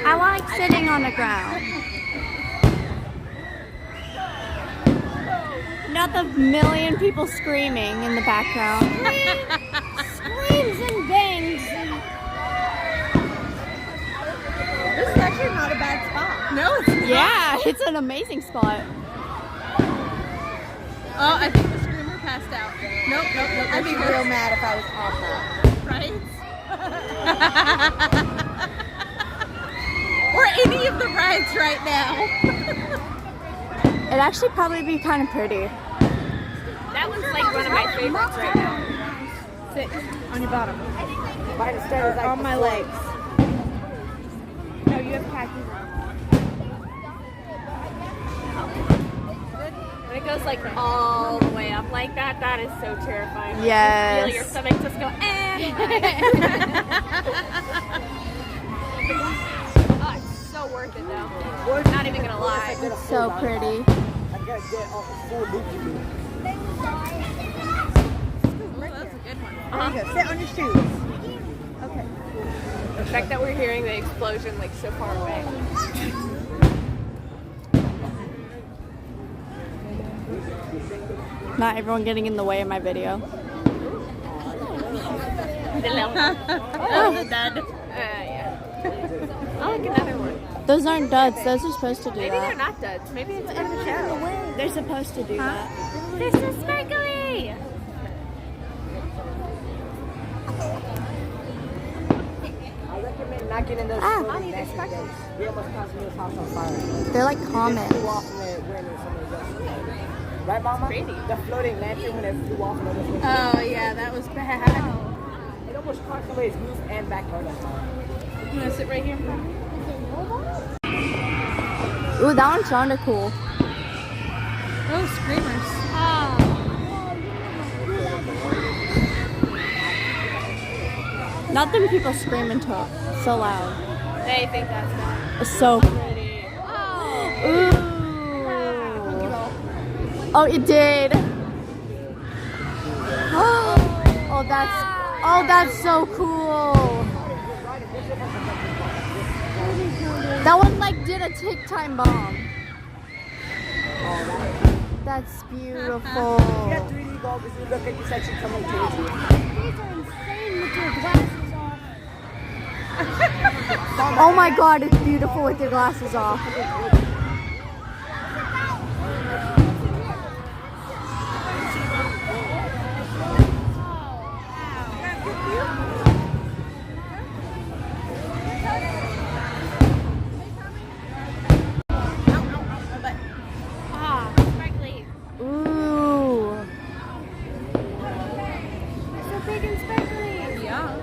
I like sitting on the ground. Not the million people screaming in the background. Screams and bangs. This is actually not a bad spot. No, it's not. Yeah, it's an amazing spot. Oh, I think the screamer passed out. Nope. I'd be real mad if I was on that. Right? Or any of the rides right now. It'd actually probably be kind of pretty. That one's like one of my favorites right now. Sit on your bottom. By the stairs, like on my legs. No, you have khakis on. When it goes like all the way up like that, that is so terrifying. Yes. You feel your stomach just go, Oh, it's so worth it though. Not even gonna lie. It's so pretty. I gotta get off the full loop. That's a good one. There you go. Sit on your shoes. Okay. The fact that we're hearing the explosion like so far away. Not everyone getting in the way of my video. Oh, the dud. Yeah. Oh, look, another one. Those aren't duds. Those are supposed to do Maybe they're that. not duds. Maybe it's in the show. They're supposed to do that. They're so sparkly. I recommend not getting those floating nasty things. We almost caused this house on fire. They're like comets. Flew off and it went in somebody's else. Right, Mama? The floating lantern when it flew off and almost went. Oh, yeah, that was bad. It almost caught somebody's roof and back part of it. You want to sit right here? Ooh, that one sounded cool. Oh, screamers. Not them people screaming so loud. They think that's not It's so pretty. Ooh. Oh, it did. Oh, that's so cool. That one like did a tick time bomb. That's beautiful. You got 3D goggles, you look at the section coming towards you. These are insane with your glasses off. Oh my god, it's beautiful with your glasses off. Sparkly. Ooh. So big and sparkly. Yeah.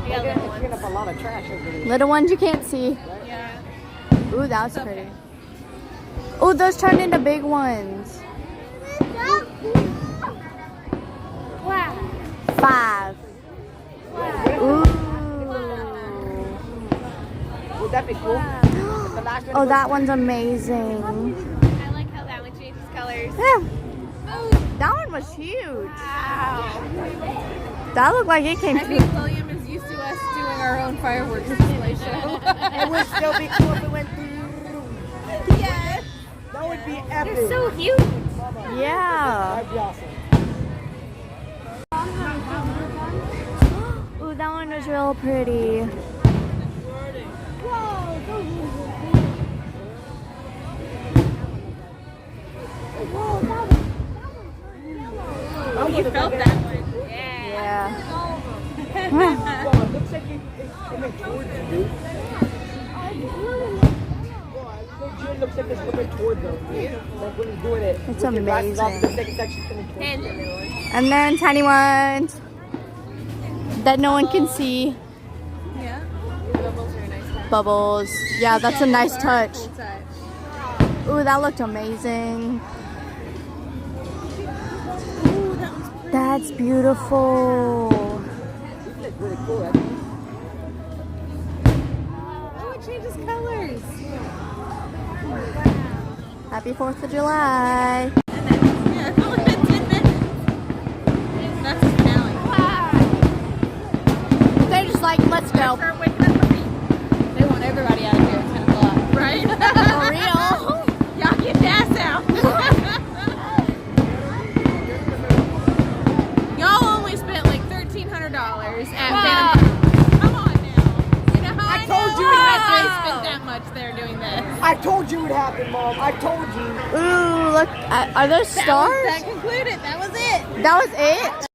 We got little It's ones. picking up a lot of trash over there. Little ones you can't see. Yeah. Ooh, that was pretty. Ooh, those turned into big ones. Wow. 5. Ooh. Would that be cool? The last one Oh, that one's amazing. I like how that one changes colors. Yeah. That one was huge. Wow. That looked like it came I through. think William is used to us doing our own fireworks display show. It would still be cool if it went through. Yes. That would be epic. They're so huge. Yeah. That'd be awesome. Ooh, that one was real pretty. Oh, you felt that one. Yeah. Well, it looks like it went towards you, dude. It looks like it's coming towards them. Like when he's doing it. It's with your glasses off, amazing. the second section coming towards And you. the middle one. And then tiny ones that no one can see. Yeah. Bubbles are a nice one. Bubbles. Yeah, that's a nice touch. Cool touch. Ooh, that looked amazing. That's beautiful. These look really cool, actually. Oh, it changes colors. Happy 4th of July. Yeah, it's only been 10 minutes. That's the finale. They're just like, let's go. $5 at Phantom. Come on now. You know how I told you I spent that much there doing this. I told you it would happen, Mom. I told you. Ooh, look. Are those stars? That concluded. That was it. That was it?